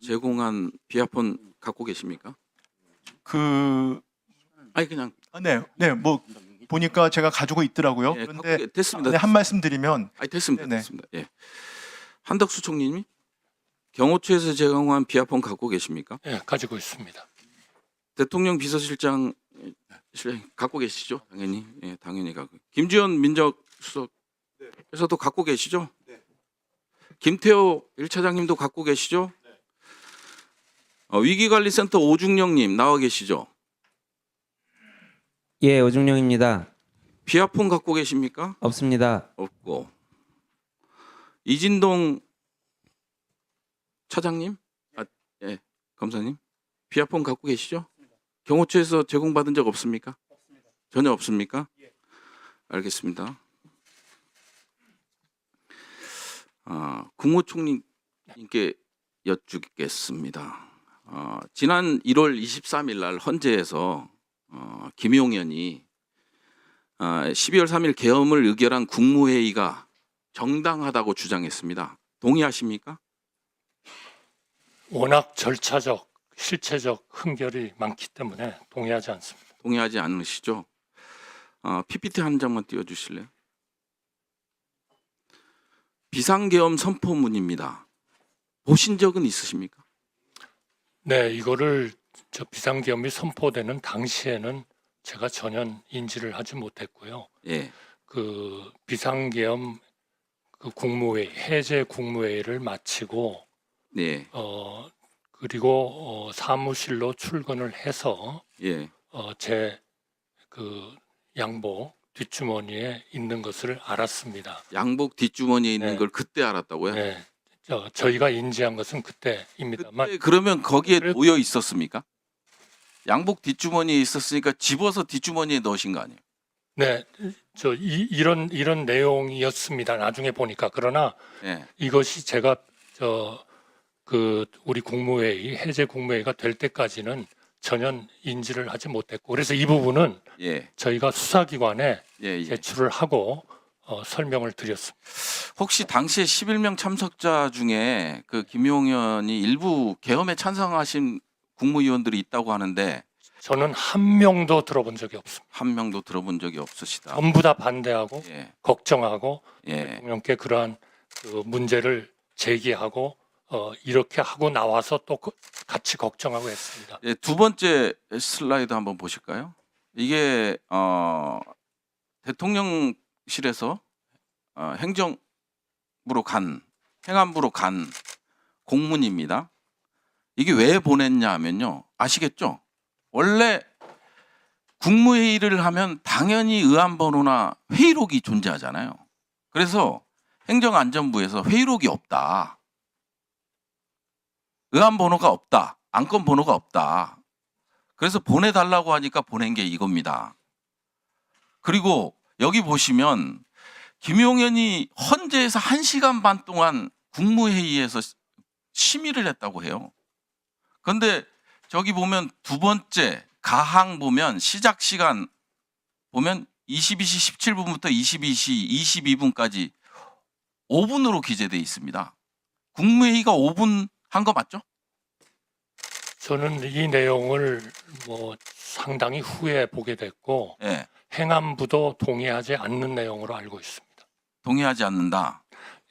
제공한 비아폰 갖고 계십니까? 아니 그냥 네, 뭐 보니까 제가 가지고 있더라고요. 예, 그런데 됐습니다. 네, 한 말씀 드리면 아니 됐습니다. 네네. 됐습니다. 예. 한덕수 총리님이 경호처에서 제공한 비아폰 갖고 계십니까? 예, 가지고 있습니다. 대통령 비서실장 갖고 계시죠? 당연히. 예, 당연히 갖고. 김주현 민정수석에서도 갖고 계시죠? 김태호 1차장님도 갖고 계시죠? 위기관리센터 오중령님 나와 계시죠? 예, 오중령입니다. 비아폰 갖고 계십니까? 없습니다. 없고. 이진동 차장님? 예, 검사님? 비아폰 갖고 계시죠? 경호처에서 제공받은 적 없습니까? 전혀 없습니까? 알겠습니다. 국무총리님께 여쭙겠습니다. 지난 1월 23일 날 헌재에서 김용현이 12월 3일 계엄을 의결한 국무회의가 정당하다고 주장했습니다. 동의하십니까? 워낙 절차적, 실체적 흠결이 많기 때문에 동의하지 않습니다. 동의하지 않으시죠? PPT 한 장만 띄워주실래요? 비상계엄 선포문입니다. 보신 적은 있으십니까? 네, 이거를 저 비상계엄이 선포되는 당시에는 제가 전혀 인지를 하지 못했고요. 예. 그 비상계엄 그 국무회의, 해제 국무회의를 마치고 네. 그리고 사무실로 출근을 해서 예. 제 그 양복 뒷주머니에 있는 것을 알았습니다. 양복 뒷주머니에 있는 네. 걸 그때 알았다고요? 네, 저희가 인지한 것은 그때입니다만 그때 그러면 거기에 그래도- 놓여 있었습니까? 양복 뒷주머니에 있었으니까 집어서 뒷주머니에 넣으신 거 아니에요? 네, 이런 내용이었습니다. 나중에 보니까 그러나 예. 이것이 제가 우리 국무회의 해제 국무회의가 될 때까지는 전혀 인지를 하지 못했고 그래서 이 부분은 예. 저희가 수사기관에 예. 제출을 하고 설명을 드렸습니다. 혹시 당시에 11명 참석자 중에 그 김용현이 일부 계엄에 찬성하신 국무위원들이 있다고 하는데 저는 한 명도 들어본 적이 없습니다. 한 명도 들어본 적이 없으시다. 전부 다 반대하고 예. 걱정하고 예. 대통령께 그러한 그 문제를 제기하고 이렇게 하고 나와서 또 같이 걱정하고 했습니다. 예, 두 번째 슬라이드 한번 보실까요? 이게 대통령실에서 행안부로 간 공문입니다. 이게 왜 보냈냐 하면요. 아시겠죠? 원래 국무회의를 하면 당연히 의안번호나 회의록이 존재하잖아요. 그래서 행정안전부에서 회의록이 없다. 의안번호가 없다. 안건번호가 없다. 그래서 보내달라고 하니까 보낸 게 이겁니다. 그리고 여기 보시면 김용현이 헌재에서 1시간 반 동안 국무회의에서 심의를 했다고 해요. 그런데 저기 보면 두 번째 가항 보면 시작 시간 보면 22시 17분부터 22시 22분까지 5분으로 기재되어 있습니다. 국무회의가 5분 한 거 맞죠? 저는 이 내용을 상당히 후에 보게 됐고 예. 행안부도 동의하지 않는 내용으로 알고 있습니다. 동의하지 않는다.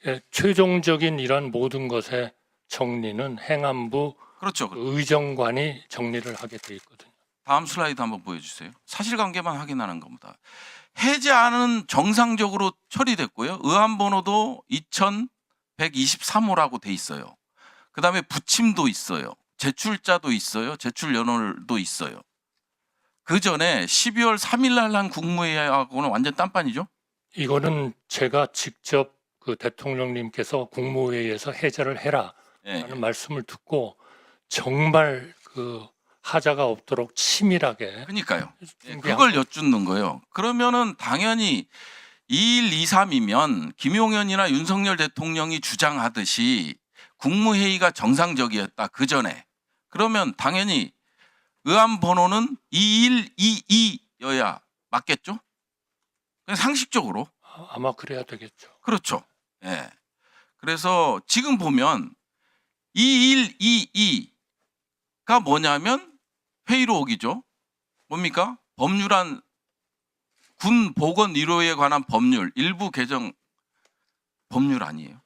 예, 최종적인 이런 모든 것의 정리는 행안부 그렇죠. 의정관이 정리를 하게 돼 있거든요. 다음 슬라이드 한번 보여주세요. 사실관계만 확인하는 겁니다. 해제안은 정상적으로 처리됐고요. 의안번호도 2123호라고 돼 있어요. 그 다음에 부침도 있어요. 제출자도 있어요. 제출 연월도 있어요. 그 전에 12월 3일 날 한 국무회의하고는 완전 딴판이죠? 이거는 제가 직접 그 대통령님께서 국무회의에서 해제를 해라 예. 라는 말씀을 듣고 정말 그 하자가 없도록 치밀하게 그러니까요. 예, 준비한 그걸 여쭙는 거예요. 그러면은 당연히 2일 2, 3이면 김용현이나 윤석열 대통령이 주장하듯이 국무회의가 정상적이었다. 그 전에. 그러면 당연히 의안번호는 2122여야 맞겠죠? 그냥 상식적으로. 아마 그래야 되겠죠. 그렇죠. 예. 그래서 지금 보면 2122 뭐냐면 회의록이죠. 뭡니까? 법률안 군 보건 의료에 관한 법률 일부 개정 법률 아니에요.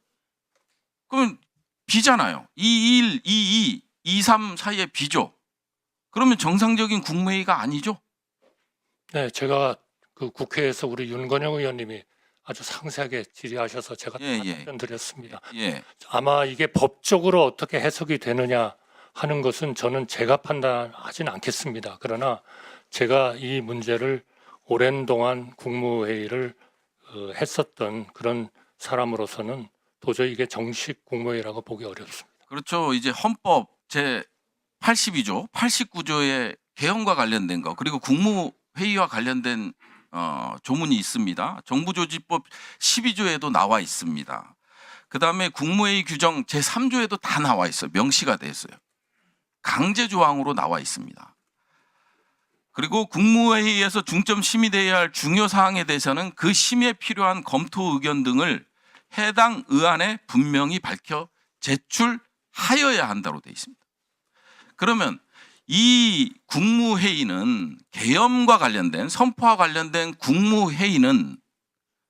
그러면 비잖아요. 21, 22, 23 사이에 비죠. 그러면 정상적인 국무회의가 아니죠. 네, 제가 그 국회에서 우리 윤건영 의원님이 아주 상세하게 질의하셔서 제가 예, 다 예. 답변 드렸습니다. 예. 아마 이게 법적으로 어떻게 해석이 되느냐 하는 것은 저는 제가 판단하진 않겠습니다. 그러나 제가 이 문제를 오랜 동안 국무회의를 했었던 그런 사람으로서는 도저히 이게 정식 국무회의라고 보기 어렵습니다. 그렇죠. 이제 헌법 제 82조, 89조의 개헌과 관련된 거 그리고 국무회의와 관련된 조문이 있습니다. 정부조직법 12조에도 나와 있습니다. 그다음에 국무회의 규정 제 3조에도 다 나와 있어요. 명시가 돼 있어요. 강제 조항으로 나와 있습니다. 그리고 국무회의에서 중점 심의돼야 할 중요 사항에 대해서는 그 심의에 필요한 검토 의견 등을 해당 의안에 분명히 밝혀 제출하여야 한다고 되어 있습니다. 그러면 이 국무회의는 계엄과 관련된 선포와 관련된 국무회의는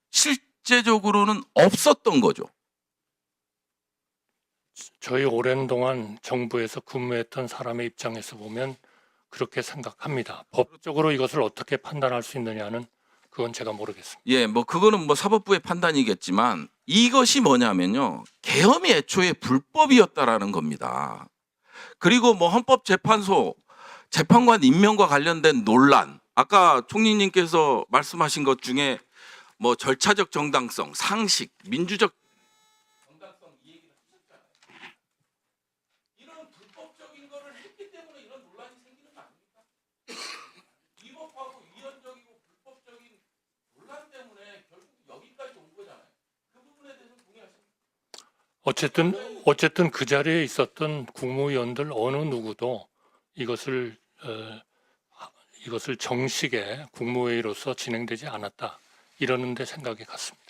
실제적으로는 없었던 거죠. 저희 오랜 동안 정부에서 근무했던 사람의 입장에서 보면 그렇게 생각합니다. 법적으로 이것을 어떻게 판단할 수 있느냐는 그건 제가 모르겠습니다. 예, 뭐 그거는 뭐 사법부의 판단이겠지만 이것이 뭐냐면요. 계엄이 애초에 불법이었다라는 겁니다. 그리고 뭐 헌법재판소 재판관 임명과 관련된 논란, 아까 총리님께서 말씀하신 것 중에 뭐 절차적 정당성, 상식, 민주적 정당성 이 얘기를 하셨잖아요. 이런 불법적인 거를 했기 때문에 이런 논란이 생기는 거 아닙니까? 위법하고 위헌적이고 불법적인 논란 때문에 결국 여기까지 온 거잖아요. 그 부분에 대해서 동의하십니까? 어쨌든 그 자리에 있었던 국무위원들 어느 누구도 이것을 정식의 국무회의로서 진행되지 않았다 이러는데 생각이 같습니다.